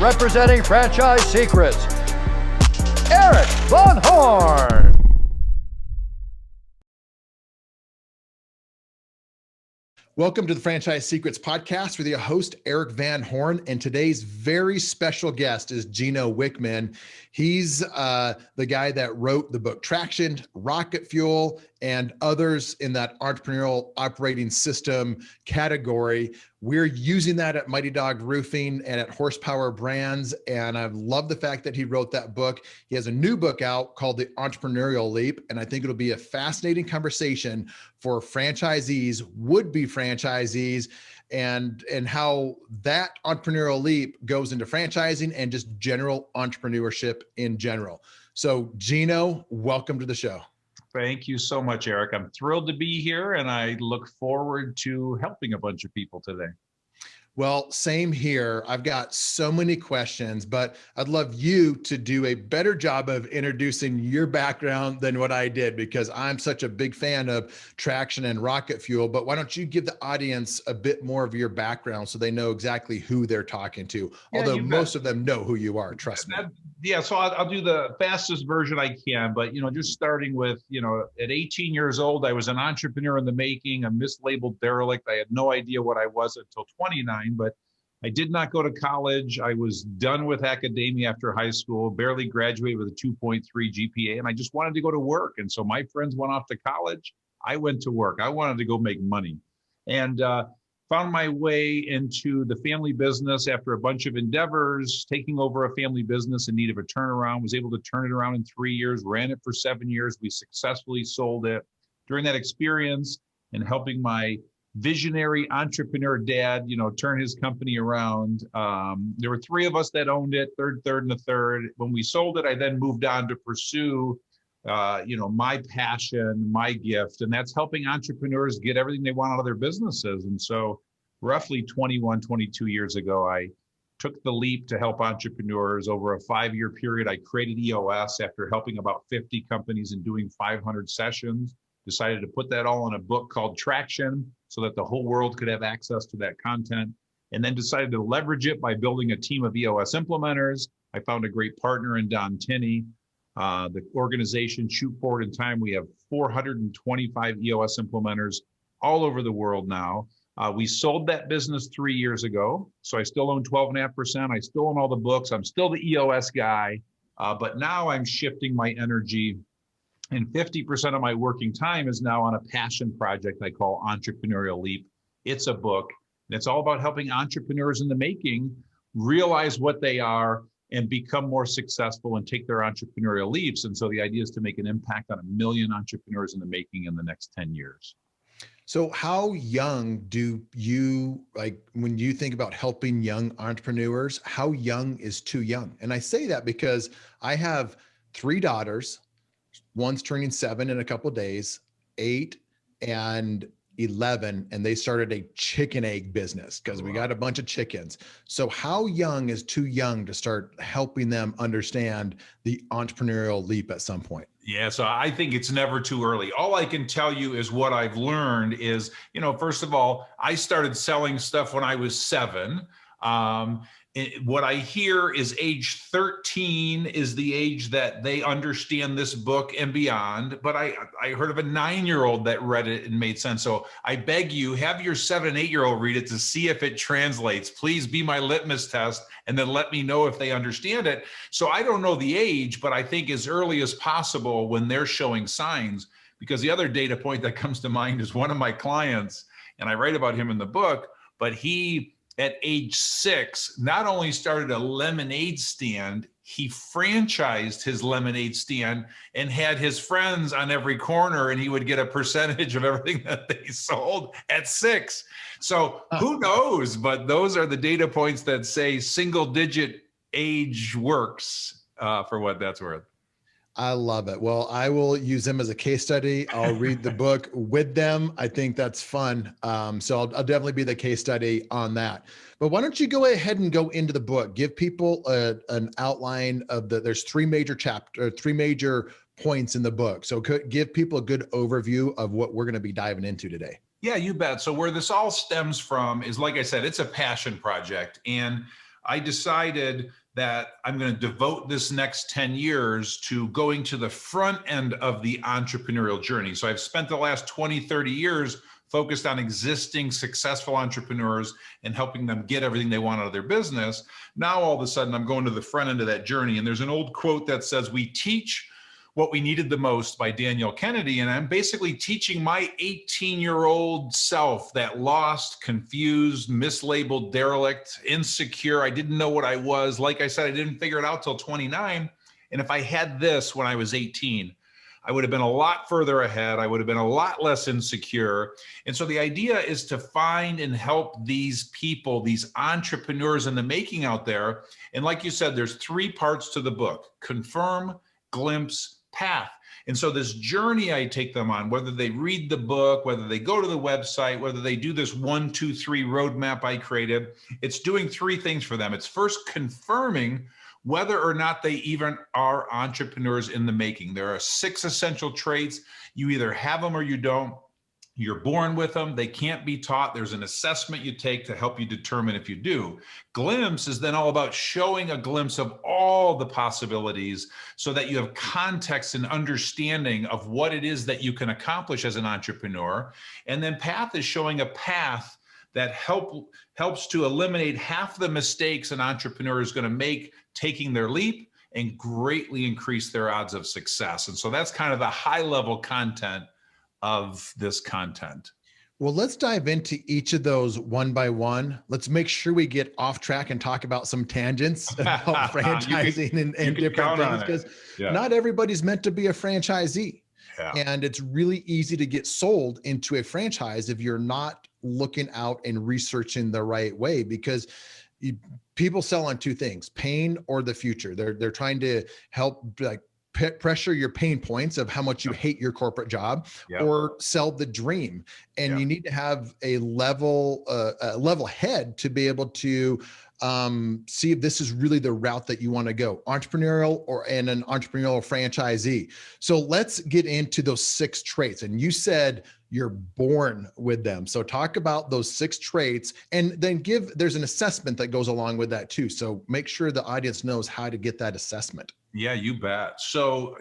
representing Franchise Secrets, Eric Von Horn. Welcome to the Franchise Secrets podcast with your host, Eric Van Horn. And today's very special guest is Gino Wickman. He's the guy that wrote the book Traction, Rocket Fuel, and others in that entrepreneurial operating system category. We're using that at Mighty Dog Roofing and at Horsepower Brands. And I love the fact that he wrote that book. He has a new book out called The Entrepreneurial Leap. And I think it'll be a fascinating conversation for franchisees, would-be franchisees, and how that entrepreneurial leap goes into franchising and just general entrepreneurship in general. So Gino, welcome to the show. Thank you so much, Eric. I'm thrilled to be here, and I look forward to helping a bunch of people today. Well, same here. I've got so many questions, but I'd love you to do a better job of introducing your background than what I did, because I'm such a big fan of Traction and Rocket Fuel. But why don't you give the audience a bit more of your background so they know exactly who they're talking to, although most of them know who you are, trust me. Yeah, so I'll do the fastest version I can, but just starting with, at 18 years old, I was an entrepreneur in the making, a mislabeled derelict. I had no idea what I was until 29, but I did not go to college. I was done with academia after high school, barely graduated with a 2.3 GPA, and I just wanted to go to work. And so my friends went off to college. I went to work. I wanted to go make money, and found my way into the family business after a bunch of endeavors, taking over a family business in need of a turnaround, was able to turn it around in 3 years, ran it for 7 years. We successfully sold it. During that experience and helping my visionary entrepreneur dad, turn his company around, there were three of us that owned it, third, and a third. When we sold it, I then moved on to pursue my passion, my gift, and that's helping entrepreneurs get everything they want out of their businesses. And so roughly 21, 22 years ago, I took the leap to help entrepreneurs. Over a 5-year period, I created EOS after helping about 50 companies and doing 500 sessions, decided to put that all in a book called Traction so that the whole world could have access to that content, and then decided to leverage it by building a team of EOS implementers. I found a great partner in Don Tinney. The organization, Shoot Forward in Time, we have 425 EOS implementers all over the world now. We sold that business 3 years ago, so I still own 12.5%. I still own all the books. I'm still the EOS guy, but now I'm shifting my energy, and 50% of my working time is now on a passion project I call Entrepreneurial Leap. It's a book, and it's all about helping entrepreneurs in the making realize what they are and become more successful and take their entrepreneurial leaps. And so the idea is to make an impact on 1 million entrepreneurs in the making in the next 10 years. So how young do you, when you think about helping young entrepreneurs, how young is too young? And I say that because I have 3 daughters. One's turning 7 in a couple of days, 8 and 11, and they started a chicken egg business because we got a bunch of chickens. So how young is too young to start helping them understand the entrepreneurial leap at some point? Yeah, so I think it's never too early. All I can tell you is what I've learned is, first of all, I started selling stuff when I was 7. What I hear is age 13 is the age that they understand this book and beyond. But I heard of a 9-year-old that read it and made sense. So I beg you, have your 7 and 8-year-old read it to see if it translates. Please be my litmus test and then let me know if they understand it. So I don't know the age, but I think as early as possible when they're showing signs, because the other data point that comes to mind is one of my clients, and I write about him in the book, but he, at age 6, not only started a lemonade stand, he franchised his lemonade stand and had his friends on every corner, and he would get a percentage of everything that they sold at 6. So who knows? But those are the data points that say single digit age works, for what that's worth. I love it. Well, I will use them as a case study. I'll read the book with them. I think that's fun. So I'll definitely be the case study on that. But why don't you go ahead and go into the book, give people an outline of there's 3 major points in the book. So give people a good overview of what we're going to be diving into today. Yeah, you bet. So where this all stems from is, like I said, it's a passion project. And I decided that I'm going to devote this next 10 years to going to the front end of the entrepreneurial journey. So I've spent the last 20, 30 years focused on existing successful entrepreneurs and helping them get everything they want out of their business. Now, all of a sudden, I'm going to the front end of that journey. And there's an old quote that says, "We teach what we needed the most," by Daniel Kennedy. And I'm basically teaching my 18-year-old self, that lost, confused, mislabeled, derelict, insecure. I didn't know what I was. Like I said, I didn't figure it out till 29. And if I had this when I was 18, I would have been a lot further ahead. I would have been a lot less insecure. And so the idea is to find and help these people, these entrepreneurs in the making out there. And like you said, there's 3 parts to the book: confirm, glimpse, path. And so this journey I take them on, whether they read the book, whether they go to the website, whether they do this 1, 2, 3 roadmap I created, it's doing 3 things for them. It's first confirming whether or not they even are entrepreneurs in the making. There are 6 essential traits. You either have them or you don't. You're born with them. They can't be taught. There's an assessment you take to help you determine if you do. Glimpse is then all about showing a glimpse of all the possibilities so that you have context and understanding of what it is that you can accomplish as an entrepreneur. And then path is showing a path that helps to eliminate half the mistakes an entrepreneur is going to make taking their leap and greatly increase their odds of success. And so that's kind of the high level content of this content. Well, let's dive into each of those one by one. Let's make sure we get off track and talk about some tangents about franchising and different things, because not everybody's meant to be a franchisee. Yeah. And it's really easy to get sold into a franchise if you're not looking out and researching the right way, because people sell on 2 things: pain or the future. They're trying to help pressure your pain points of how much you hate your corporate job, or sell the dream. And you need to have a level head to be able to see if this is really the route that you want to go, entrepreneurial and an entrepreneurial franchisee. So let's get into those 6 traits. And you said you're born with them. So talk about those 6 traits, and then there's an assessment that goes along with that too. So make sure the audience knows how to get that assessment. Yeah, you bet. So,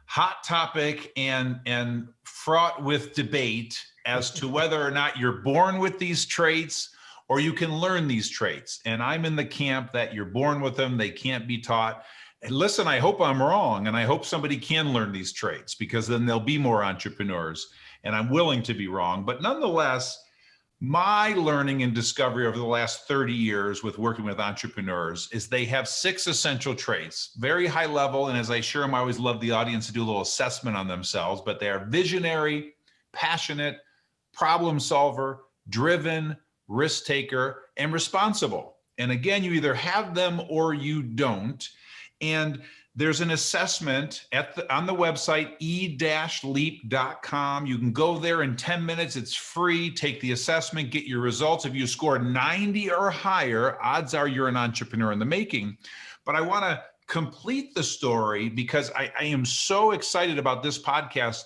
hot topic and fraught with debate as to whether or not you're born with these traits or you can learn these traits. And I'm in the camp that you're born with them. They can't be taught. And listen, I hope I'm wrong. And I hope somebody can learn these traits, because then there'll be more entrepreneurs. And I'm willing to be wrong. But nonetheless, my learning and discovery over the last 30 years with working with entrepreneurs is they have 6 essential traits, very high level. And as I share them, I always love the audience to do a little assessment on themselves, but they are visionary, passionate, problem solver, driven, risk taker, and responsible. And again, you either have them or you don't. And there's an assessment on the website, e-leap.com. You can go there in 10 minutes. It's free. Take the assessment, get your results. If you score 90 or higher, odds are you're an entrepreneur in the making. But I want to complete the story because I am so excited about this podcast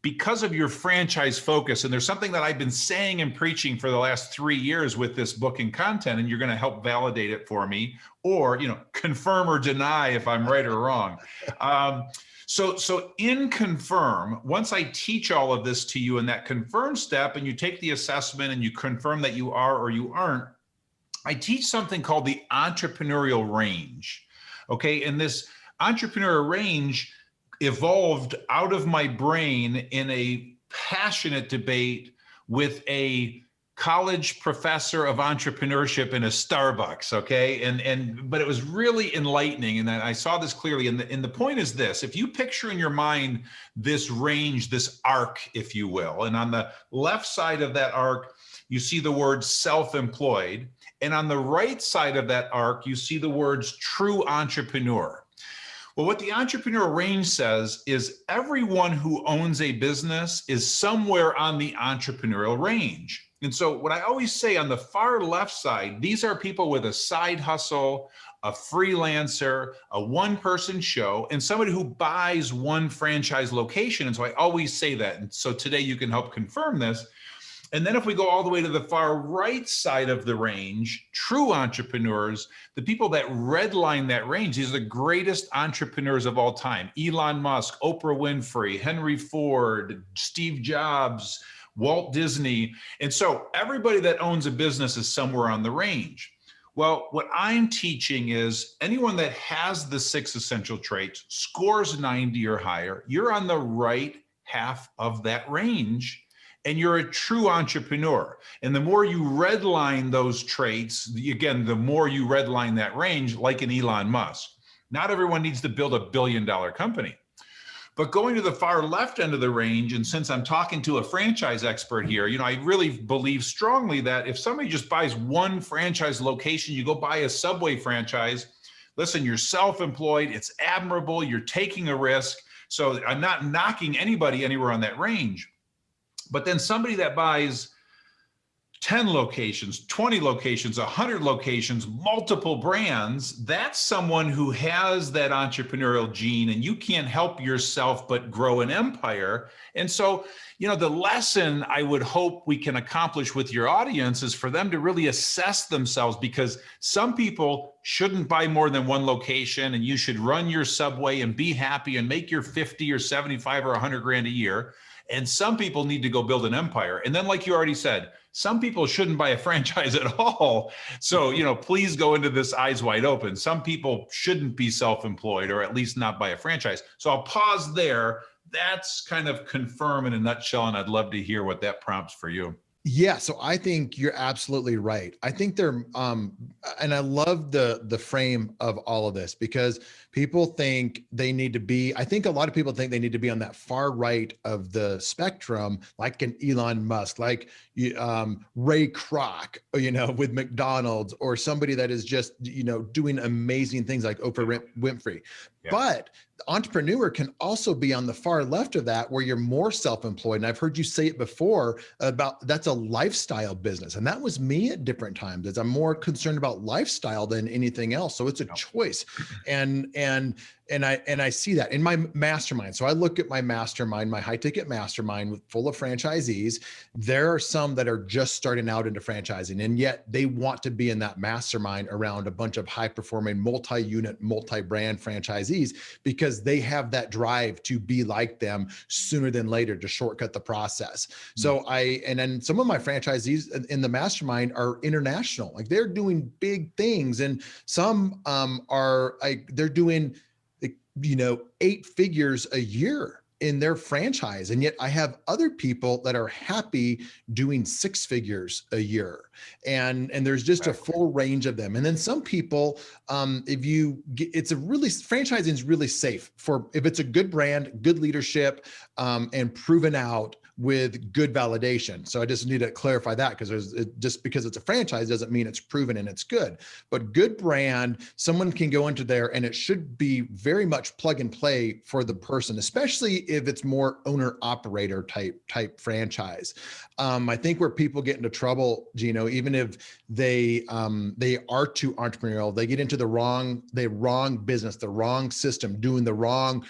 because of your franchise focus. And there's something that I've been saying and preaching for the last 3 years with this book and content, and you're going to help validate it for me, or, confirm or deny if I'm right or wrong. So in confirm, once I teach all of this to you in that confirm step, and you take the assessment and you confirm that you are or you aren't, I teach something called the entrepreneurial range. Okay. And this entrepreneurial range evolved out of my brain in a passionate debate with a college professor of entrepreneurship in a Starbucks. Okay. But it was really enlightening. And I saw this clearly. And the point is this: if you picture in your mind this range, this arc, if you will, and on the left side of that arc, you see the word self-employed. And on the right side of that arc, you see the words true entrepreneur. Well, what the entrepreneurial range says is everyone who owns a business is somewhere on the entrepreneurial range. And so what I always say, on the far left side, these are people with a side hustle, a freelancer, a one-person show, and somebody who buys one franchise location. And so I always say that. And so today you can help confirm this. And then if we go all the way to the far right side of the range, true entrepreneurs, the people that redline that range, these are the greatest entrepreneurs of all time. Elon Musk, Oprah Winfrey, Henry Ford, Steve Jobs, Walt Disney. And so everybody that owns a business is somewhere on the range. Well, what I'm teaching is anyone that has the 6 essential traits, scores 90 or higher, you're on the right half of that range. And you're a true entrepreneur. And the more you redline those traits, again, the more you redline that range, like an Elon Musk. Not everyone needs to build $1 billion company. But going to the far left end of the range, and since I'm talking to a franchise expert here, I really believe strongly that if somebody just buys one franchise location, you go buy a Subway franchise, listen, you're self-employed, it's admirable, you're taking a risk. So I'm not knocking anybody anywhere on that range. But then somebody that buys 10 locations, 20 locations, 100 locations, multiple brands, that's someone who has that entrepreneurial gene, and you can't help yourself but grow an empire. And so, the lesson I would hope we can accomplish with your audience is for them to really assess themselves, because some people shouldn't buy more than one location, and you should run your Subway and be happy and make your 50 or 75 or 100 grand a year. And some people need to go build an empire. And then, like you already said, some people shouldn't buy a franchise at all. So, please go into this eyes wide open. Some people shouldn't be self-employed, or at least not buy a franchise. So I'll pause there. That's kind of confirm in a nutshell. And I'd love to hear what that prompts for you. Yeah, so I think you're absolutely right. I think and I love the frame of all of this, because people think they need to be, I think a lot of people think they need to be on that far right of the spectrum, like an Elon Musk, like Ray Kroc, with McDonald's, or somebody that is just, doing amazing things like Oprah Winfrey. Yeah. But the entrepreneur can also be on the far left of that, where you're more self-employed. And I've heard you say it before about that's a lifestyle business. And that was me at different times, as I'm more concerned about lifestyle than anything else. So it's a choice. And I see that in my mastermind. So I look at my mastermind, my high ticket mastermind full of franchisees. There are some that are just starting out into franchising, and yet they want to be in that mastermind around a bunch of high performing multi-unit, multi-brand franchisees, because they have that drive to be like them sooner than later, to shortcut the process. So and then some of my franchisees in the mastermind are international, like they're doing big things. And some are like, they're doing 8 figures a year in their franchise. And yet I have other people that are happy doing 6 figures a year. And there's just a full range of them. And then some people, franchising is really safe if it's a good brand, good leadership, and proven out with good validation. So I just need to clarify that, because just because it's a franchise doesn't mean it's proven and it's good. But good brand, someone can go into there, and it should be very much plug and play for the person, especially if it's more owner operator type franchise. I think where people get into trouble, Gino, even if they are too entrepreneurial, they get into the wrong business, the wrong system, doing the wrong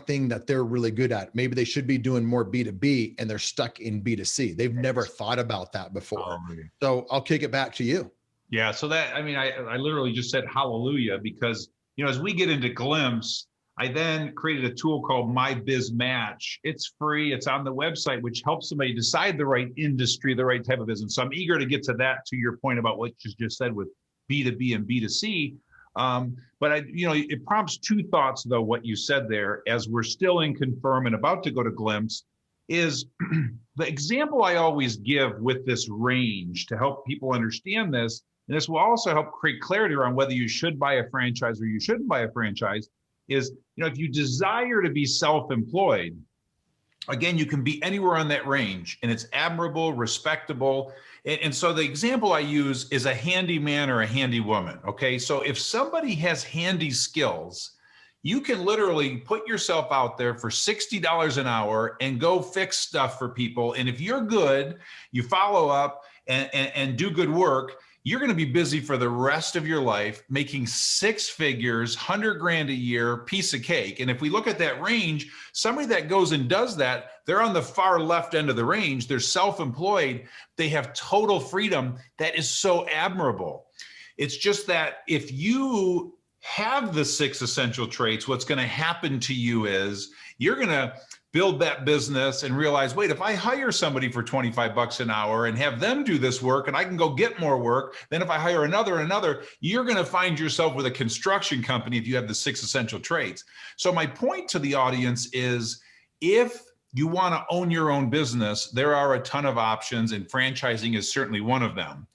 thing that they're really good at. Maybe they should be doing more B2B, and they're stuck in B2C. They've never thought about that before. So I'll kick it back to you. Yeah. So I literally just said hallelujah, because, as we get into Glimpse, I then created a tool called My Biz Match. It's free. It's on the website, which helps somebody decide the right industry, the right type of business. So I'm eager to get to that, to your point about what you just said with B2B and B2C. But it prompts 2 thoughts, though, what you said there, as we're still in Confirm and about to go to Glimpse, is the example I always give with this range to help people understand this. And this will also help create clarity around whether you should buy a franchise or you shouldn't buy a franchise, is, if you desire to be self-employed, again, you can be anywhere on that range, and it's admirable, respectable. And so the example I use is a handyman or a handy woman. Okay. So if somebody has handy skills, you can literally put yourself out there for $60 an hour and go fix stuff for people. And if you're good, you follow up and do good work, you're going to be busy for the rest of your life, making six figures, 100 grand a year, piece of cake. And if we look at that range, somebody that goes and does that, they're on the far left end of the range. They're self-employed. They have total freedom. That is so admirable. It's just that if you have the 6 essential traits, what's going to happen to you is you're going to build that business and realize, wait, if I hire somebody for 25 bucks an hour and have them do this work and I can go get more work, then if I hire another, you're going to find yourself with a construction company if you have the 6 essential traits. So my point to the audience is, if you want to own your own business, there are a ton of options, and franchising is certainly one of them.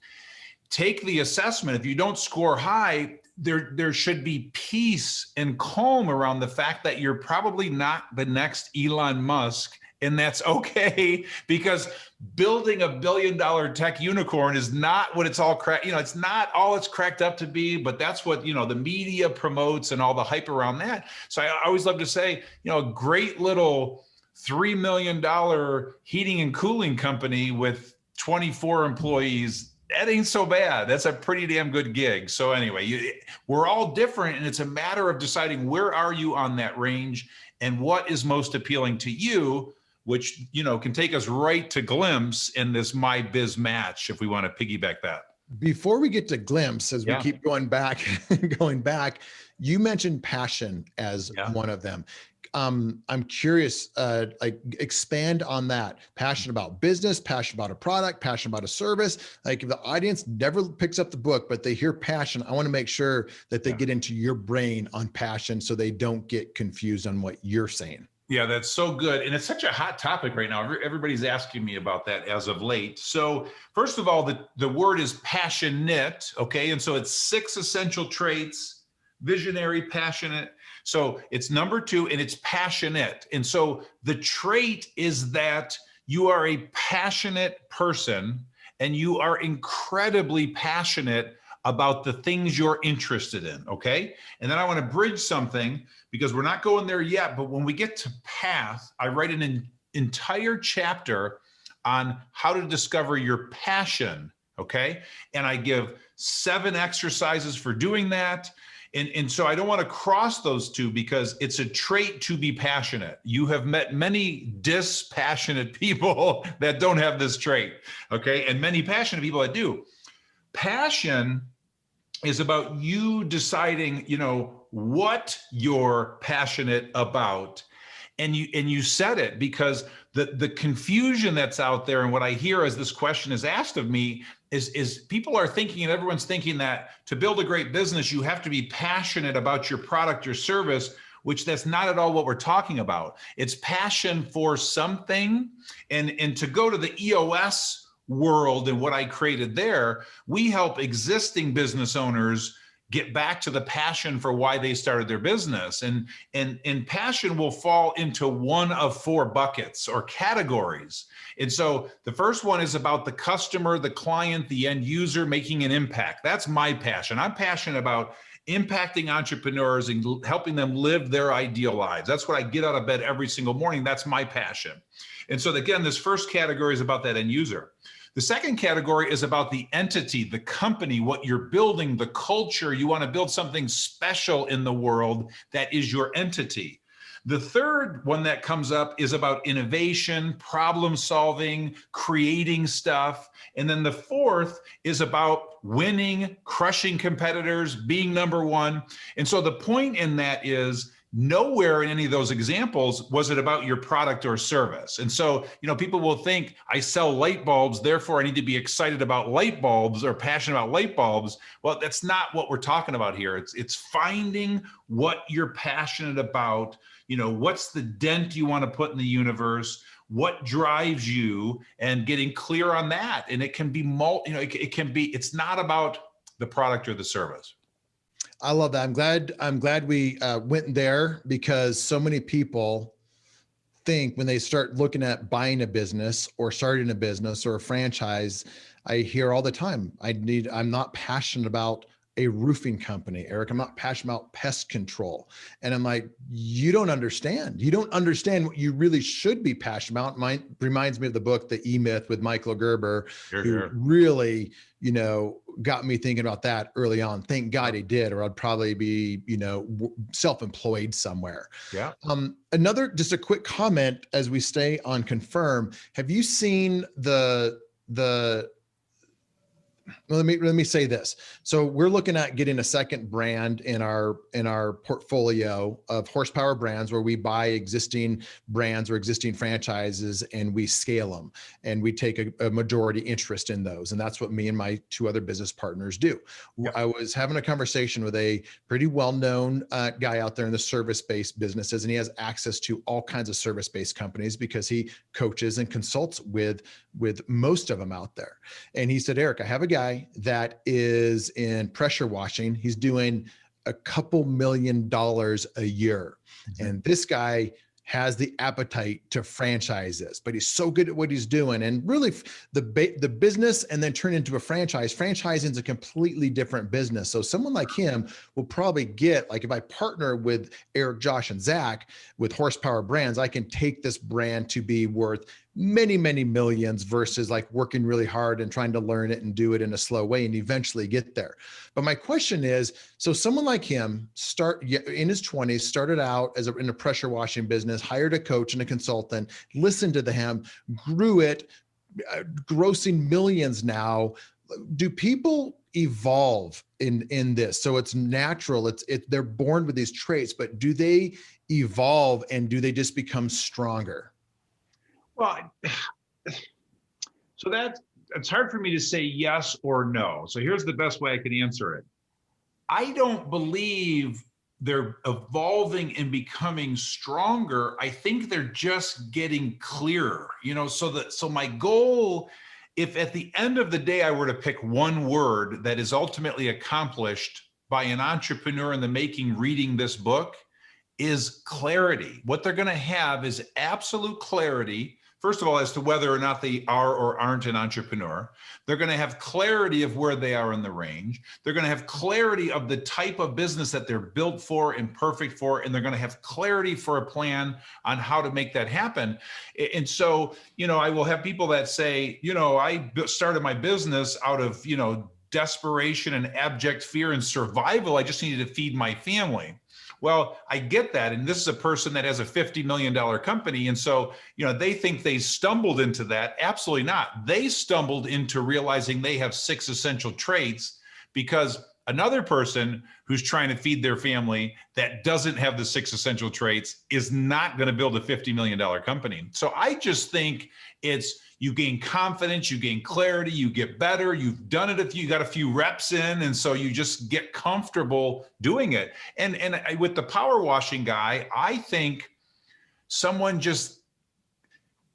Take the assessment. If you don't score high, there should be peace and calm around the fact that you're probably not the next Elon Musk, and that's okay, because building a $1 billion tech unicorn is not what it's all it's not all it's cracked up to be, but that's what, the media promotes and all the hype around that. So I always love to say, a great little $3 million heating and cooling company with 24 employees, that ain't so bad. That's a pretty damn good gig. So anyway, we're all different, and it's a matter of deciding where are you on that range and what is most appealing to you, which, can take us right to Glimpse in this My Biz Match, if we want to piggyback that. Before we get to Glimpse, as we keep going back, you mentioned passion as one of them. I'm curious, expand on that. Passion about business, passion about a product, passion about a service. Like, if the audience never picks up the book, but they hear passion, I want to make sure that they get into your brain on passion so they don't get confused on what you're saying. Yeah, that's so good. And it's such a hot topic right now. Everybody's asking me about that as of late. So first of all, the word is passionate. Okay. And so it's 6 essential traits: visionary, passionate. So it's number 2, and it's passionate. And so the trait is that you are a passionate person, and you are incredibly passionate about the things you're interested in. Okay. And then I want to bridge something, because we're not going there yet. But when we get to path, I write an entire chapter on how to discover your passion. Okay. And I give 7 exercises for doing that. And so I don't want to cross those two, because it's a trait to be passionate. You have met many dispassionate people that don't have this trait, okay? And many passionate people that do. Passion is about you deciding, what you're passionate about. And you said it, because the confusion that's out there, and what I hear as this question is asked of me, is people are thinking, and everyone's thinking, that to build a great business, you have to be passionate about your product or service, which that's not at all what we're talking about. It's passion for something. And to go to the EOS world and what I created there, we help existing business owners get back to the passion for why they started their business. And passion will fall into one of 4 buckets or categories. And so the first one is about the customer, the client, the end user, making an impact. That's my passion. I'm passionate about impacting entrepreneurs and helping them live their ideal lives. That's what I get out of bed every single morning. That's my passion. And so again, this first category is about that end user. The second category is about the entity, the company, what you're building, the culture. You want to build something special in the world that is your entity. The third one that comes up is about innovation, problem solving, creating stuff. And then the fourth is about winning, crushing competitors, being number one. And so the point in that is, nowhere in any of those examples was it about your product or service. And so, people will think, I sell light bulbs, therefore I need to be excited about light bulbs or passionate about light bulbs. Well, that's not what we're talking about here. It's finding what you're passionate about. What's the dent you want to put in the universe? What drives you, and getting clear on that. And it can be, it's not about the product or the service. I love that. I'm glad we went there, because so many people think when they start looking at buying a business or starting a business or a franchise, I hear all the time, I'm not passionate about a roofing company. Eric, I'm not passionate about pest control. And I'm like, you don't understand. You don't understand what you really should be passionate about. Mine reminds me of the book, The EMyth with Michael Gerber, who really, got me thinking about that early on. Thank God he did, or I'd probably be, self-employed somewhere. Yeah. Another, just a quick comment as we stay on Confirm. Have you seen well, let me say this. So we're looking at getting a second brand in our portfolio of horsepower brands, where we buy existing brands or existing franchises and we scale them, and we take a majority interest in those. And that's what me and my two other business partners do. Yep. I was having a conversation with a pretty well-known guy out there in the service-based businesses, and he has access to all kinds of service-based companies because he coaches and consults with most of them out there. And he said, Eric, I have a guy that is in pressure washing. He's doing a couple $1 million a year. Mm-hmm. And this guy has the appetite to franchise this, but he's so good at what he's doing. And really the business and then turn into a franchise. Franchising is a completely different business. So someone like him will probably get, like, if I partner with Eric, Josh, and Zach with Horsepower Brands, I can take this brand to be worth many, many millions versus like working really hard and trying to learn it and do it in a slow way and eventually get there. But my question is, so someone like him in his 20s, started out in a pressure washing business, hired a coach and a consultant, listened to him, grew it, grossing millions now. Do people evolve in this? So it's natural. They're born with these traits, but do they evolve and do they just become stronger? Well, so it's hard for me to say yes or no. So here's the best way I can answer it. I don't believe they're evolving and becoming stronger. I think they're just getting clearer. So my goal, if at the end of the day I were to pick one word that is ultimately accomplished by an entrepreneur in the making reading this book, is clarity. What they're going to have is absolute clarity. First of all, as to whether or not they are or aren't an entrepreneur. They're going to have clarity of where they are in the range. They're going to have clarity of the type of business that they're built for and perfect for. And they're going to have clarity for a plan on how to make that happen. And so, I will have people that say, I started my business out of, desperation and abject fear and survival. I just needed to feed my family. Well, I get that. And this is a person that has a $50 million company. And so, they think they stumbled into that. Absolutely not. They stumbled into realizing they have 6 essential traits, because another person who's trying to feed their family that doesn't have the 6 essential traits is not going to build a $50 million company. So I just think you gain confidence, you gain clarity, you get better, you've done it, you got a few reps in, and so you just get comfortable doing it. And with the power washing guy, I think someone just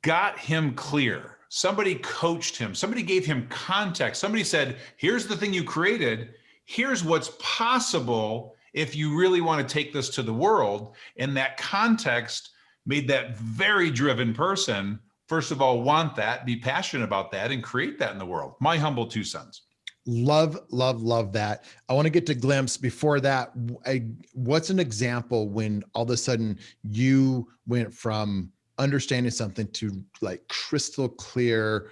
got him clear. Somebody coached him, somebody gave him context, somebody said, here's the thing you created, here's what's possible if you really want to take this to the world. And that context made that very driven person, first of all, want that, be passionate about that, and create that in the world. My humble 2 cents. Love, love, love that. I want to get to Glimpse. Before that, what's an example when all of a sudden you went from understanding something to like crystal clear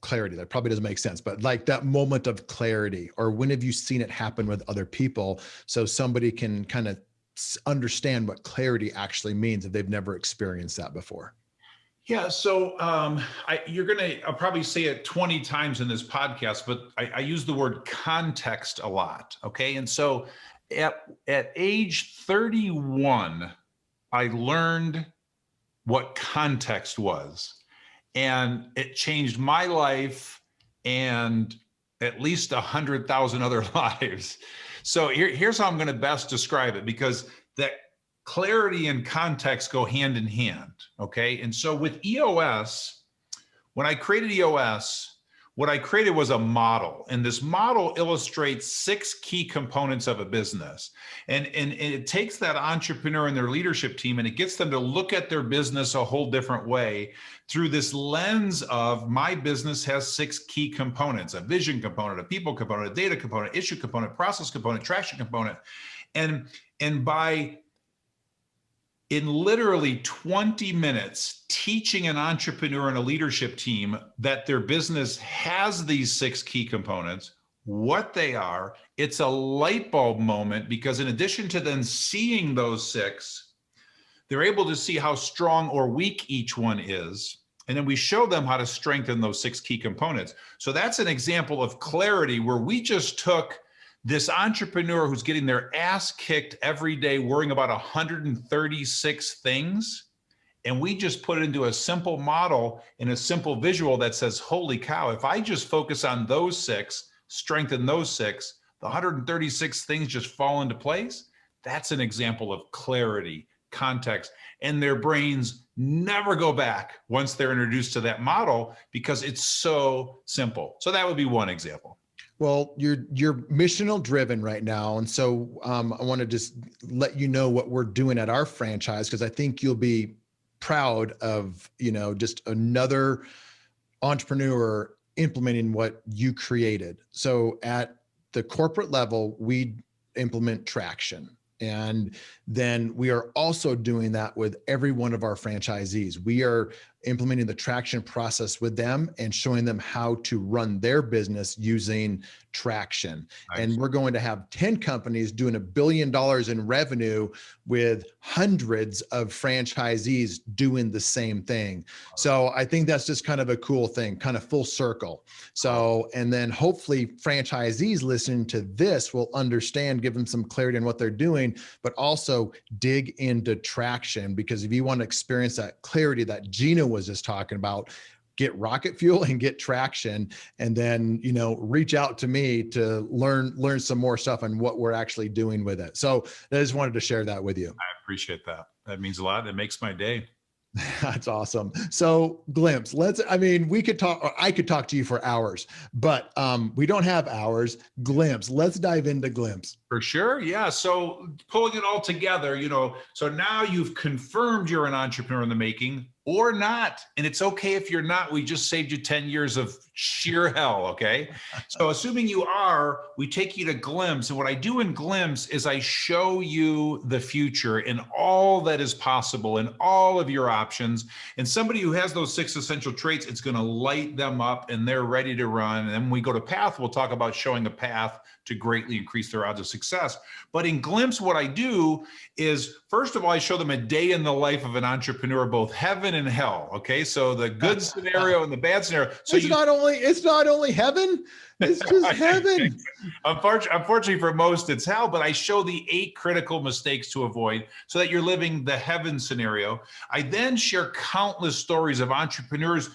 clarity? That probably doesn't make sense, but like that moment of clarity, or when have you seen it happen with other people so somebody can kind of understand what clarity actually means if they've never experienced that before? Yeah, so I'll probably say it 20 times in this podcast, but I use the word context a lot, okay? And so at age 31, I learned what context was, and it changed my life and at least 100,000 other lives. So here's how I'm going to best describe it, because that clarity and context go hand in hand, okay? And so with EOS, when I created EOS, what I created was a model, and this model illustrates 6 key components of a business. And it takes that entrepreneur and their leadership team, and it gets them to look at their business a whole different way through this lens of my business has 6 key components: a vision component, a people component, a data component, issue component, process component, traction component. And by in literally 20 minutes, teaching an entrepreneur and a leadership team that their business has these 6 key components, what they are, it's a light bulb moment, because in addition to then seeing those 6, they're able to see how strong or weak each one is. And then we show them how to strengthen those 6 key components. So that's an example of clarity, where we just took this entrepreneur who's getting their ass kicked every day, worrying about 136 things, and we just put it into a simple model and a simple visual that says, holy cow, if I just focus on those 6, strengthen those 6, the 136 things just fall into place. That's an example of clarity, context, and their brains never go back once they're introduced to that model, because it's so simple. So that would be one example. Well, you're missional driven right now. And so I want to just let you know what we're doing at our franchise, because I think you'll be proud of, just another entrepreneur implementing what you created. So at the corporate level, we implement traction. And then we are also doing that with every one of our franchisees. We are implementing the traction process with them and showing them how to run their business using traction. Nice. And we're going to have 10 companies doing $1 billion in revenue with hundreds of franchisees doing the same thing. So I think that's just kind of a cool thing, kind of full circle. So, and then hopefully franchisees listening to this will understand, give them some clarity on what they're doing, but also dig into traction, because if you want to experience that clarity that Gino was just talking about, get rocket fuel and get traction, and then, reach out to me to learn some more stuff on what we're actually doing with it. So I just wanted to share that with you. I appreciate that. That means a lot. It makes my day. That's awesome. So Glimpse, we could talk, or I could talk to you for hours, but we don't have hours. Glimpse, let's dive into Glimpse. For sure. Yeah. So pulling it all together, so now you've confirmed you're an entrepreneur in the making, or not. And it's okay if you're not. We just saved you 10 years of sheer hell. Okay. So assuming you are, we take you to Glimpse. And what I do in Glimpse is I show you the future and all that is possible and all of your options. And somebody who has those 6 essential traits, it's going to light them up and they're ready to run. And then when we go to Path, we'll talk about showing a path to greatly increase their odds of success. But in Glimpse, what I do is, first of all, I show them a day in the life of an entrepreneur, both heaven and hell. Okay. So the good scenario and the bad scenario. So it's not only heaven, it's just heaven. Unfortunately for most, it's hell, but I show the 8 critical mistakes to avoid so that you're living the heaven scenario. I then share countless stories of entrepreneurs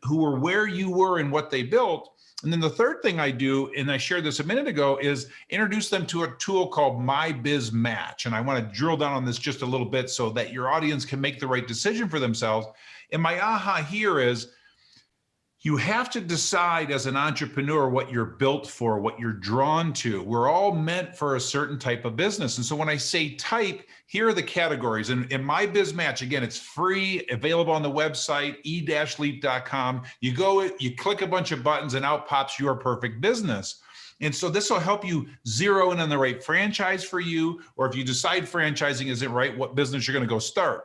who were where you were and what they built. And then the third thing I do, and I shared this a minute ago, is introduce them to a tool called My Biz Match. And I want to drill down on this just a little bit so that your audience can make the right decision for themselves. And my aha here is, you have to decide as an entrepreneur what you're built for, what you're drawn to. We're all meant for a certain type of business. And so when I say type, here are the categories. And in My Biz Match, again, it's free, available on the website, e-leap.com. You go, you click a bunch of buttons and out pops your perfect business. And so this will help you zero in on the right franchise for you, or if you decide franchising isn't right, what business you're going to go start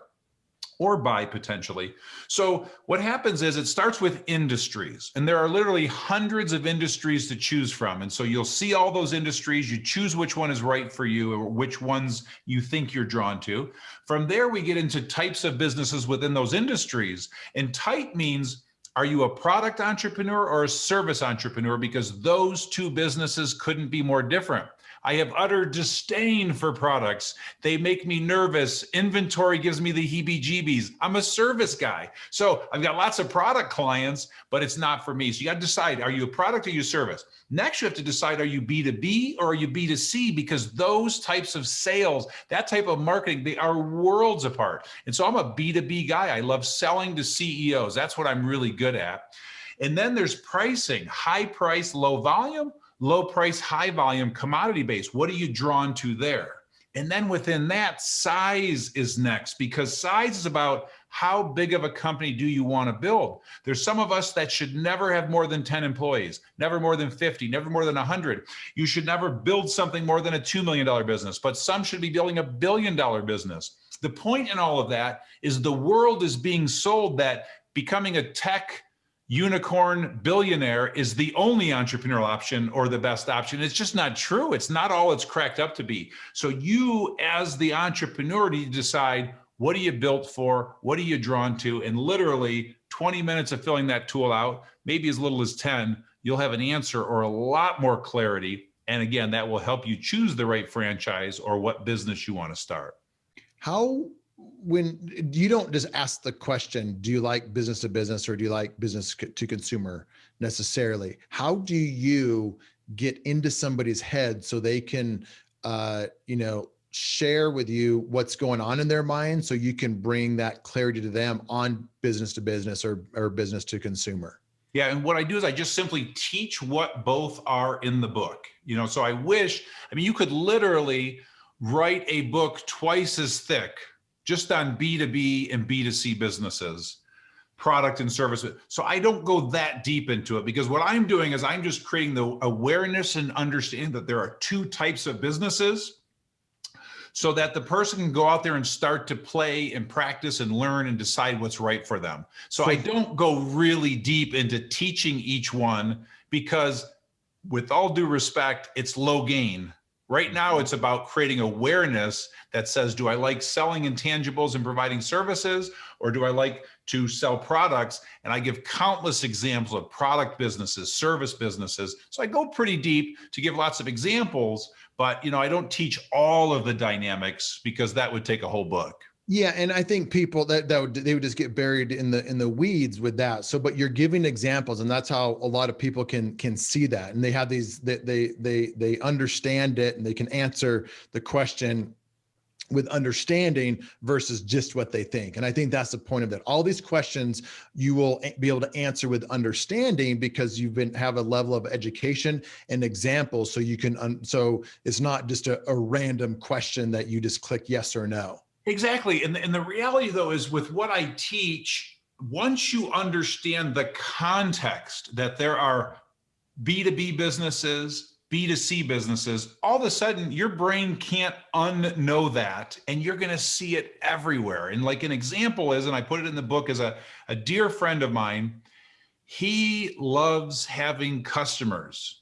or buy potentially. So what happens is it starts with industries, and there are literally hundreds of industries to choose from. And so you'll see all those industries, you choose which one is right for you or which ones you think you're drawn to. From there, we get into types of businesses within those industries. And type means, are you a product entrepreneur or a service entrepreneur? Because those 2 businesses couldn't be more different. I have utter disdain for products. They make me nervous. Inventory gives me the heebie-jeebies. I'm a service guy. So I've got lots of product clients, but it's not for me. So you got to decide, are you a product or are you a service? Next, you have to decide, are you B2B or are you B2C? Because those types of sales, that type of marketing, they are worlds apart. And so I'm a B2B guy. I love selling to CEOs. That's what I'm really good at. And then there's pricing, high price, low volume, low price, high volume, commodity based. What are you drawn to there? And then within that, size is next, because size is about how big of a company do you want to build. There's some of us that should never have more than 10 employees, never more than 50, never more than 100. You should never build something more than a $2 million business, but some should be building a $1 billion business. The point in all of that is the world is being sold that becoming a tech unicorn billionaire is the only entrepreneurial option or the best option. It's just not true. It's not all it's cracked up to be. So you, as the entrepreneur, need to decide, what are you built for? What are you drawn to? And literally 20 minutes of filling that tool out, maybe as little as 10, you'll have an answer or a lot more clarity. And again, that will help you choose the right franchise or what business you want to start. How, when you don't just ask the question, do you like business to business or do you like business to consumer necessarily? How do you get into somebody's head so they can, share with you what's going on in their mind so you can bring that clarity to them on business to business or business to consumer? Yeah, and what I do is I just simply teach what both are in the book. So you could literally write a book twice as thick just on B2B and B2C businesses, product and service. So I don't go that deep into it, because what I'm doing is I'm just creating the awareness and understanding that there are two types of businesses, so that the person can go out there and start to play and practice and learn and decide what's right for them. So I don't go really deep into teaching each one, because with all due respect, it's low gain. Right now, it's about creating awareness that says, do I like selling intangibles and providing services, or do I like to sell products? And I give countless examples of product businesses, service businesses. So I go pretty deep to give lots of examples, but I don't teach all of the dynamics, because that would take a whole book. Yeah, and I think people they would just get buried in the weeds with that. So, but you're giving examples, and that's how a lot of people can see that, and they have these they understand it, and they can answer the question with understanding versus just what they think. And I think that's the point of that. All these questions you will be able to answer with understanding, because you've have a level of education and examples, so you can so it's not just a random question that you just click yes or no. Exactly. And the reality, though, is with what I teach, once you understand the context that there are B2B businesses, B2C businesses, all of a sudden your brain can't unknow that, and you're going to see it everywhere. And like an example is, and I put it in the book, is a dear friend of mine. He loves having customers.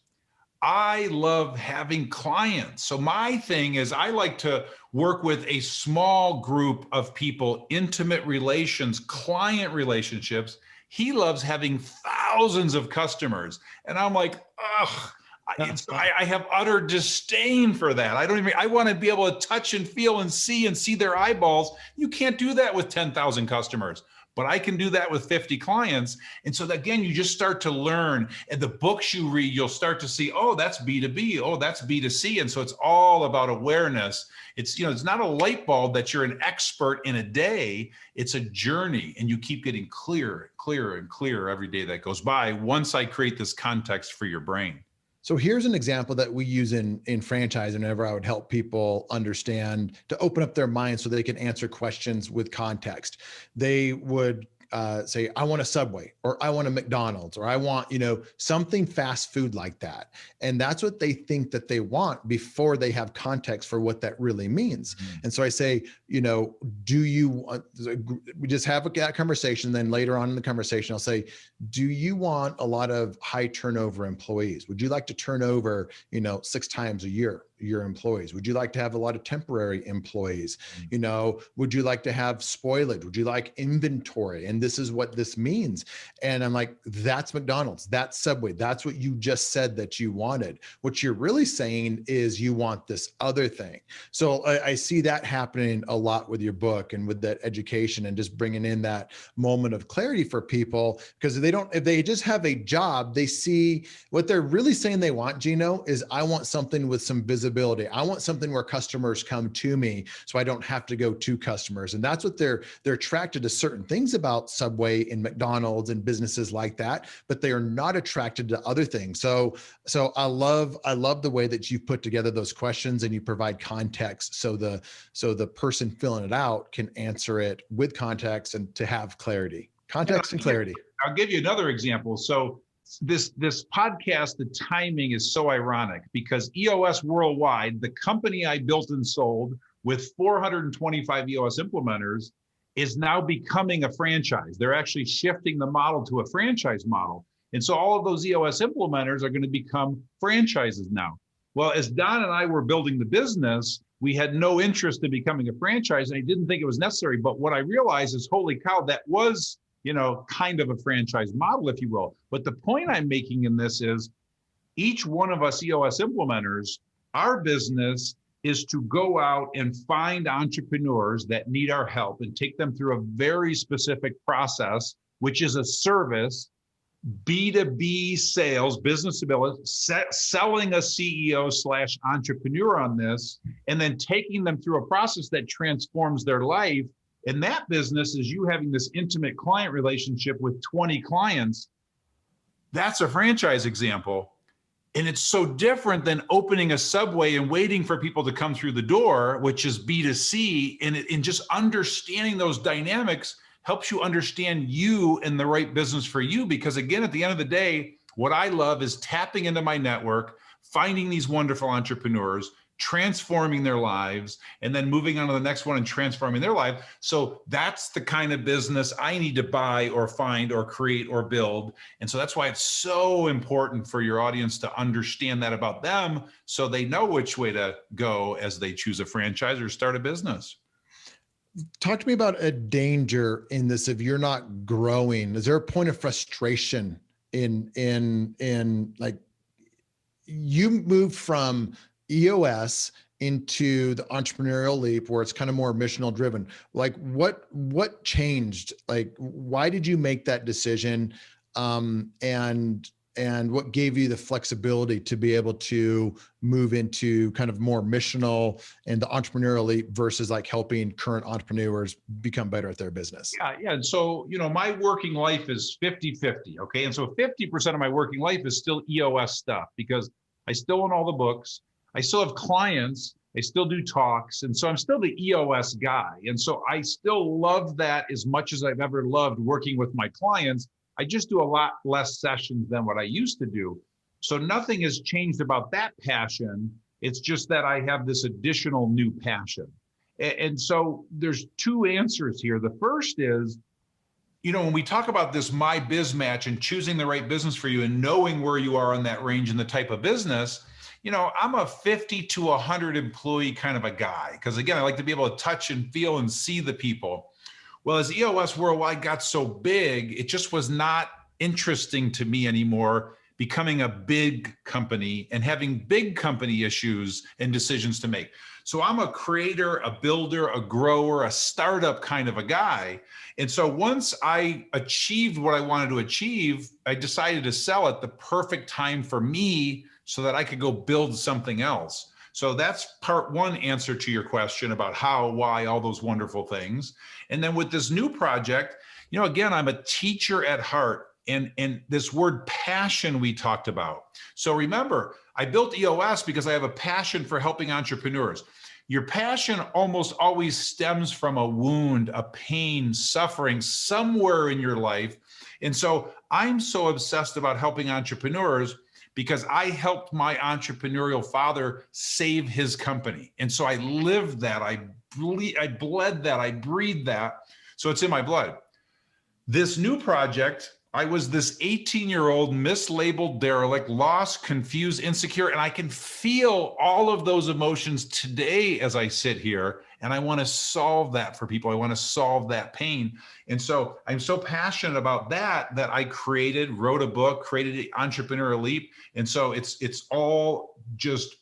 I love having clients. So my thing is, I like to work with a small group of people, intimate relations, client relationships. He loves having thousands of customers. And I'm like, ugh, I have utter disdain for that. I want to be able to touch and feel and see their eyeballs. You can't do that with 10,000 customers. But I can do that with 50 clients. And so again, you just start to learn, and the books you read, you'll start to see, oh, that's B2B. Oh, that's B2C. And so it's all about awareness. It's not a light bulb that you're an expert in a day. It's a journey, and you keep getting clearer, clearer, and clearer every day that goes by, once I create this context for your brain. So here's an example that we use in franchise whenever I would help people understand, to open up their mind so they can answer questions with context. They would say, I want a Subway, or I want a McDonald's, or I want, something fast food like that. And that's what they think that they want before they have context for what that really means. Mm-hmm. And so I say, do you, we just have that conversation. Then later on in the conversation, I'll say, do you want a lot of high turnover employees? Would you like to turn over, 6 times a year your employees? Would you like to have a lot of temporary employees? Would you like to have spoilage? Would you like inventory? And this is what this means. And I'm like, that's McDonald's, that's Subway. That's what you just said that you wanted. What you're really saying is you want this other thing. So I see that happening a lot with your book and with that education, and just bringing in that moment of clarity for people, because if they just have a job, they see what they're really saying they want, Gino, is I want something with some visibility customizability. I want something where customers come to me so I don't have to go to customers. And that's what they're attracted to certain things about Subway and McDonald's and businesses like that, but they are not attracted to other things. So I love the way that you've put together those questions and you provide context so the person filling it out can answer it with context and to have clarity. Context and clarity. I'll give you another example. So this podcast, the timing is so ironic because EOS Worldwide, the company I built and sold with 425 EOS implementers, is now becoming a franchise. They're actually shifting the model to a franchise model. And so all of those EOS implementers are going to become franchises now. Well, as Don and I were building the business, we had no interest in becoming a franchise and I didn't think it was necessary. But what I realized is, holy cow, that was, kind of a franchise model, if you will. But the point I'm making in this is each one of us EOS implementers, our business is to go out and find entrepreneurs that need our help and take them through a very specific process, which is a service, B2B sales, business ability, selling a CEO/entrepreneur on this, and then taking them through a process that transforms their life. And that business is you having this intimate client relationship with 20 clients. That's a franchise example. And it's so different than opening a Subway and waiting for people to come through the door, which is B2C. And just understanding those dynamics helps you understand you and the right business for you. Because again, at the end of the day, what I love is tapping into my network, finding these wonderful entrepreneurs, transforming their lives, and then moving on to the next one and transforming their life. So that's the kind of business I need to buy or find or create or build. And so that's why it's so important for your audience to understand that about them so they know which way to go as they choose a franchise or start a business. Talk to me about a danger in this. If you're not growing, is there a point of frustration in like you moved from EOS into the entrepreneurial leap where it's kind of more missional driven? Like what changed? Like, why did you make that decision? And what gave you the flexibility to be able to move into kind of more missional and the entrepreneurial leap versus like helping current entrepreneurs become better at their business? Yeah. And so, my working life is 50-50. Okay. And so 50% of my working life is still EOS stuff because I still own all the books. I still have clients. I still do talks. And so I'm still the EOS guy. And so I still love that as much as I've ever loved working with my clients. I just do a lot less sessions than what I used to do. So nothing has changed about that passion. It's just that I have this additional new passion. And so there's two answers here. The first is, when we talk about this My Biz Match and choosing the right business for you and knowing where you are on that range and the type of business, I'm a 50 to 100 employee kind of a guy. Because again, I like to be able to touch and feel and see the people. Well, as EOS Worldwide got so big, it just was not interesting to me anymore, becoming a big company and having big company issues and decisions to make. So I'm a creator, a builder, a grower, a startup kind of a guy. And so once I achieved what I wanted to achieve, I decided to sell at the perfect time for me so that I could go build something else. So that's part one answer to your question about how, why, all those wonderful things. And then with this new project, again, I'm a teacher at heart. And this word passion we talked about. So remember, I built EOS because I have a passion for helping entrepreneurs. Your passion almost always stems from a wound, a pain, suffering somewhere in your life. And so I'm so obsessed about helping entrepreneurs because I helped my entrepreneurial father save his company. And so I lived that, I bled that, I breathed that. So it's in my blood. This new project, I was this 18-year-old mislabeled derelict, lost, confused, insecure, and I can feel all of those emotions today as I sit here, and I want to solve that for people. I want to solve that pain. And so I'm so passionate about that I wrote a book, created the Entrepreneurial Leap. And so it's all just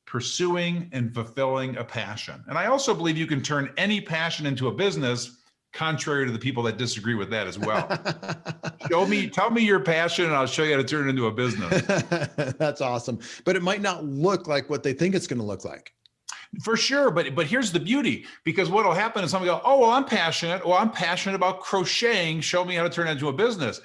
pursuing and fulfilling a passion. And I also believe you can turn any passion into a business contrary to the people that disagree with that as well. Tell me your passion and I'll show you how to turn it into a business. That's awesome. But it might not look like what they think it's going to look like. For sure. But here's the beauty, because what will happen is somebody go, oh, well, I'm passionate. Well, I'm passionate about crocheting. Show me how to turn it into a business.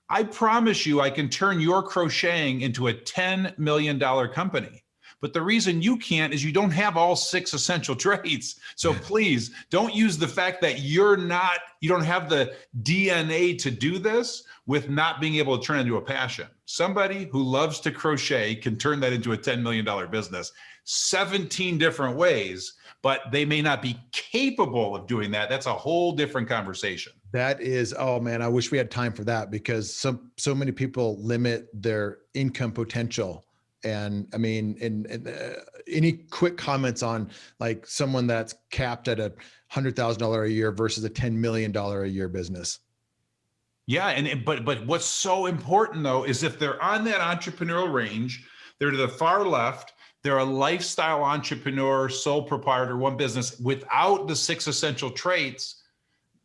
I promise you, I can turn your crocheting into a $10 million company. But the reason you can't is you don't have all 6 essential traits. So please don't use the fact that you don't have the DNA to do this with not being able to turn it into a passion. Somebody who loves to crochet can turn that into a $10 million business, 17 different ways, but they may not be capable of doing that. That's a whole different conversation. That is, oh man, I wish we had time for that, because so many people limit their income potential. And I mean, any quick comments on like someone that's capped at $100,000 a year versus a $10 million a year business? Yeah, but what's so important though is if they're on that entrepreneurial range, they're to the far left, they're a lifestyle entrepreneur, sole proprietor, one business without the 6 essential traits,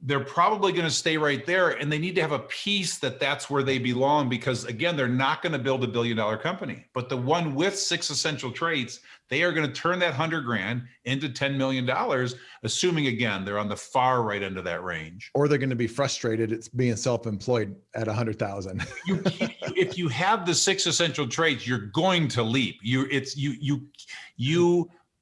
they're probably going to stay right there, and they need to have a piece that that's where they belong, because again, they're not going to build $1 billion company. But the one with 6 essential traits, they are going to turn that 100 grand into $10 million, assuming again, they're on the far right end of that range. Or they're going to be frustrated it's being self-employed at 100,000. If you have the 6 essential traits, you're going to leap. You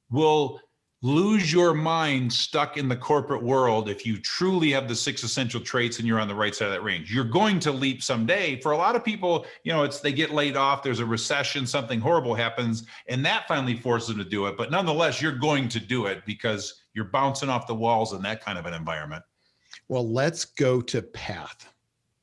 will lose your mind stuck in the corporate world if you truly have the 6 essential traits and you're on the right side of that range. You're going to leap someday. For a lot of people, they get laid off, there's a recession, something horrible happens, and that finally forces them to do it. But nonetheless, you're going to do it because you're bouncing off the walls in that kind of an environment. Well, let's go to path.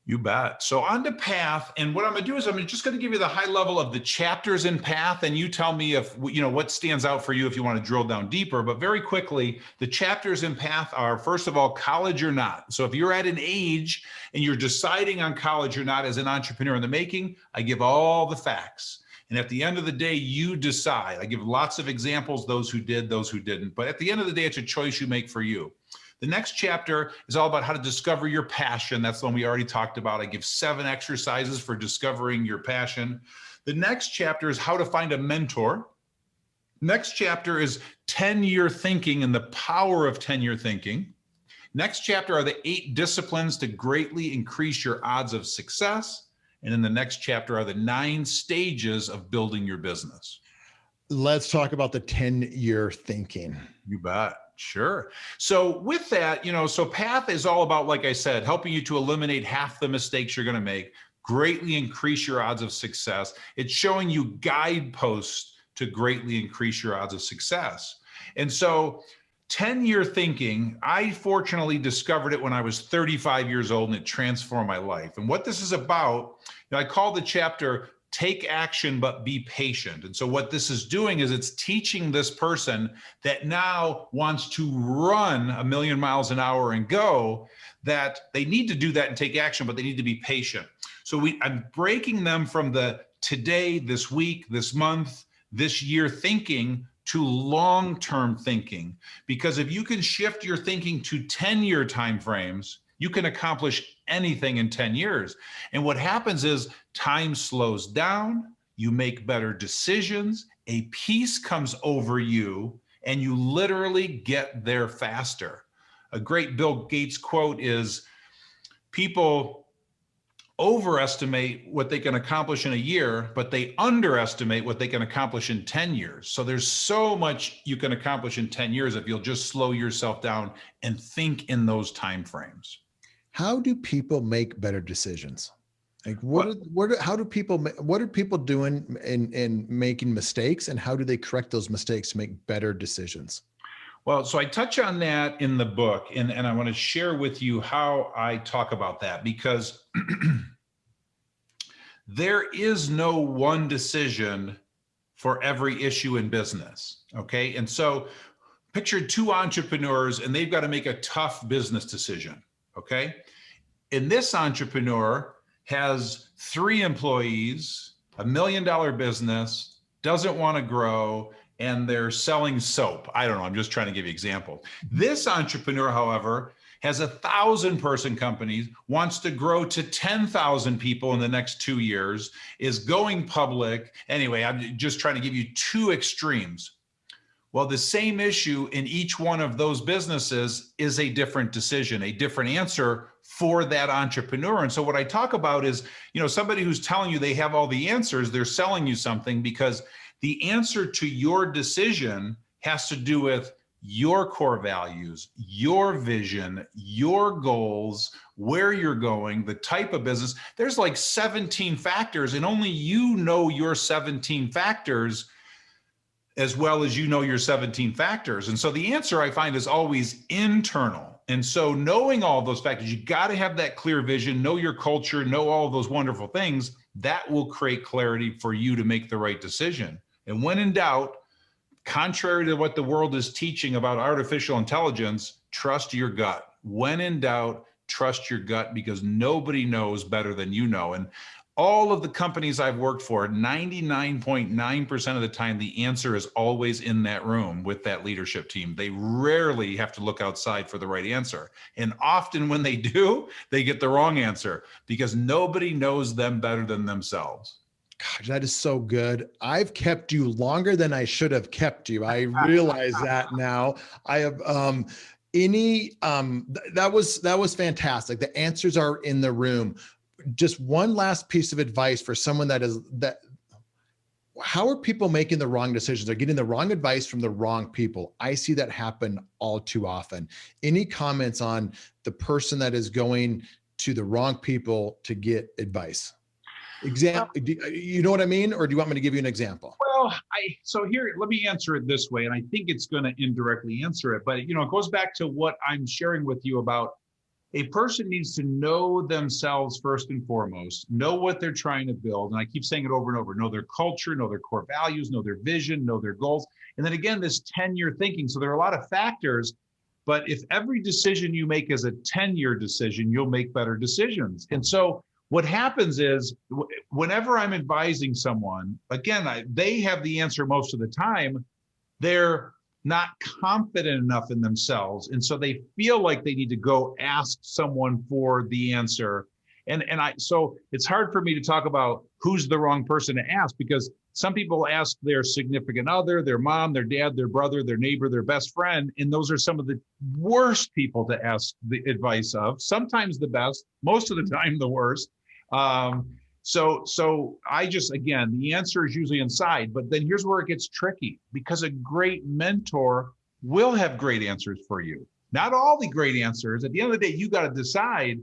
You bet. So on to path. And what I'm going to do is I'm just going to give you the high level of the chapters in path. And you tell me if, what stands out for you if you want to drill down deeper. But very quickly, the chapters in path are, first of all, college or not. So if you're at an age and you're deciding on college or not as an entrepreneur in the making, I give all the facts. And at the end of the day, you decide. I give lots of examples, those who did, those who didn't. But at the end of the day, it's a choice you make for you. The next chapter is all about how to discover your passion. That's the one we already talked about. I give 7 exercises for discovering your passion. The next chapter is how to find a mentor. Next chapter is 10-year thinking and the power of 10-year thinking. Next chapter are the 8 disciplines to greatly increase your odds of success. And in the next chapter are the 9 stages of building your business. Let's talk about the 10-year thinking. You bet. Sure. So with that, so path is all about, like I said, helping you to eliminate half the mistakes you're going to make, greatly increase your odds of success. It's showing you guideposts to greatly increase your odds of success. And so 10-year thinking, I fortunately discovered it when I was 35 years old, and it transformed my life. And what this is about, I call the chapter Take Action, but Be Patient. And so what this is doing is it's teaching this person that now wants to run 1,000,000 miles an hour and go, that they need to do that and take action, but they need to be patient. So I'm breaking them from the today, this week, this month, this year thinking to long-term thinking. Because if you can shift your thinking to 10-year timeframes, you can accomplish anything in 10 years. And what happens is time slows down, you make better decisions, a peace comes over you, and you literally get there faster. A great Bill Gates quote is, people overestimate what they can accomplish in a year, but they underestimate what they can accomplish in 10 years. So there's so much you can accomplish in 10 years if you'll just slow yourself down and think in those timeframes. How do people make better decisions? Like what are people doing in making mistakes, and how do they correct those mistakes to make better decisions? Well, so I touch on that in the book, and I want to share with you how I talk about that, because there is no one decision for every issue in business. Okay. And so picture 2 entrepreneurs, and they've got to make a tough business decision. Okay. And this entrepreneur has 3 employees, $1 million business, doesn't want to grow, and they're selling soap. I don't know. I'm just trying to give you an example. This entrepreneur, however, has 1,000-person company, wants to grow to 10,000 people in the next 2 years, is going public. Anyway, I'm just trying to give you two extremes. Well, the same issue in each one of those businesses is a different decision, a different answer for that entrepreneur. And so what I talk about is, somebody who's telling you they have all the answers, they're selling you something, because the answer to your decision has to do with your core values, your vision, your goals, where you're going, the type of business. There's like 17 factors, and only you know your 17 factors as well as you know your 17 factors. And so the answer, I find, is always internal. And so knowing all those factors, you got to have that clear vision, know your culture, know all of those wonderful things. That will create clarity for you to make the right decision. And when in doubt, contrary to what the world is teaching about artificial intelligence, trust your gut. When in doubt, trust your gut, because nobody knows better than you know. And all of the companies I've worked for, 99.9% of the time, the answer is always in that room with that leadership team. They rarely have to look outside for the right answer. And often when they do, they get the wrong answer, because nobody knows them better than themselves. Gosh, that is so good. I've kept you longer than I should have kept you. I realize that now. I have that was fantastic. The answers are in the room. Just one last piece of advice for someone how are people making the wrong decisions? They're getting the wrong advice from the wrong people. I see that happen all too often. Any comments on the person that is going to the wrong people to get advice? You know what I mean? Or do you want me to give you an example? Well, so here, let me answer it this way. And I think it's going to indirectly answer it, but it goes back to what I'm sharing with you about. A person needs to know themselves first and foremost, know what they're trying to build. And I keep saying it over and over, know their culture, know their core values, know their vision, know their goals. And then again, this 10-year thinking. So there are a lot of factors, but if every decision you make is a 10-year decision, you'll make better decisions. And so what happens is, whenever I'm advising someone, again, they have the answer most of the time. They're not confident enough in themselves. And so they feel like they need to go ask someone for the answer. So it's hard for me to talk about who's the wrong person to ask, because some people ask their significant other, their mom, their dad, their brother, their neighbor, their best friend. And those are some of the worst people to ask the advice of. Sometimes the best, most of the time the worst. So I just, again, the answer is usually inside, but then here's where it gets tricky, because a great mentor will have great answers for you. Not all the great answers. At the end of the day, you got to decide.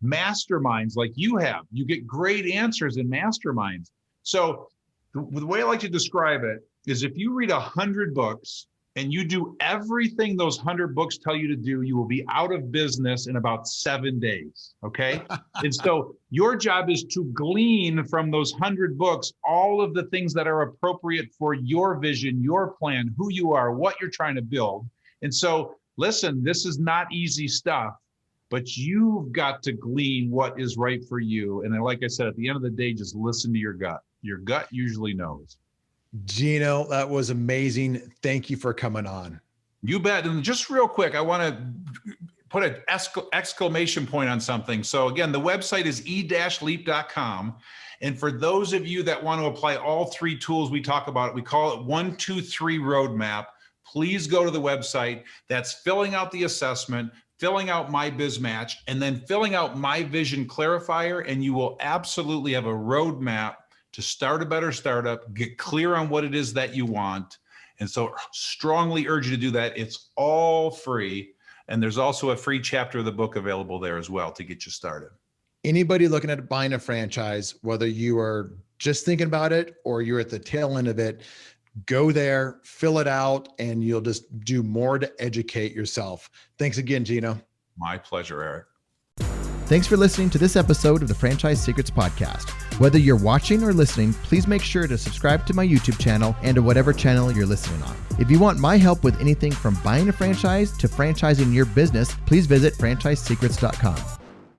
Masterminds like you have, you get great answers in masterminds. So the way I like to describe it is, if you read 100 books and you do everything those 100 books tell you to do, you will be out of business in about 7 days, okay? And so your job is to glean from those 100 books all of the things that are appropriate for your vision, your plan, who you are, what you're trying to build. And so, listen, this is not easy stuff, but you've got to glean what is right for you. And then, like I said, at the end of the day, just listen to your gut. Your gut usually knows. Gino, that was amazing. Thank you for coming on. You bet. And just real quick, I want to put an exclamation point on something. So again, the website is e-leap.com. And for those of you that want to apply all three tools we talk about, we call it 1, 2, 3 roadmap. Please go to the website. That's filling out the assessment, filling out my biz match, and then filling out my vision clarifier. And you will absolutely have a roadmap to start a better startup, get clear on what it is that you want. And so strongly urge you to do that. It's all free. And there's also a free chapter of the book available there as well to get you started. Anybody looking at buying a franchise, whether you are just thinking about it or you're at the tail end of it, go there, fill it out, and you'll just do more to educate yourself. Thanks again, Gino. My pleasure, Eric. Thanks for listening to this episode of the Franchise Secrets Podcast. Whether you're watching or listening, please make sure to subscribe to my YouTube channel and to whatever channel you're listening on. If you want my help with anything from buying a franchise to franchising your business, please visit franchisesecrets.com.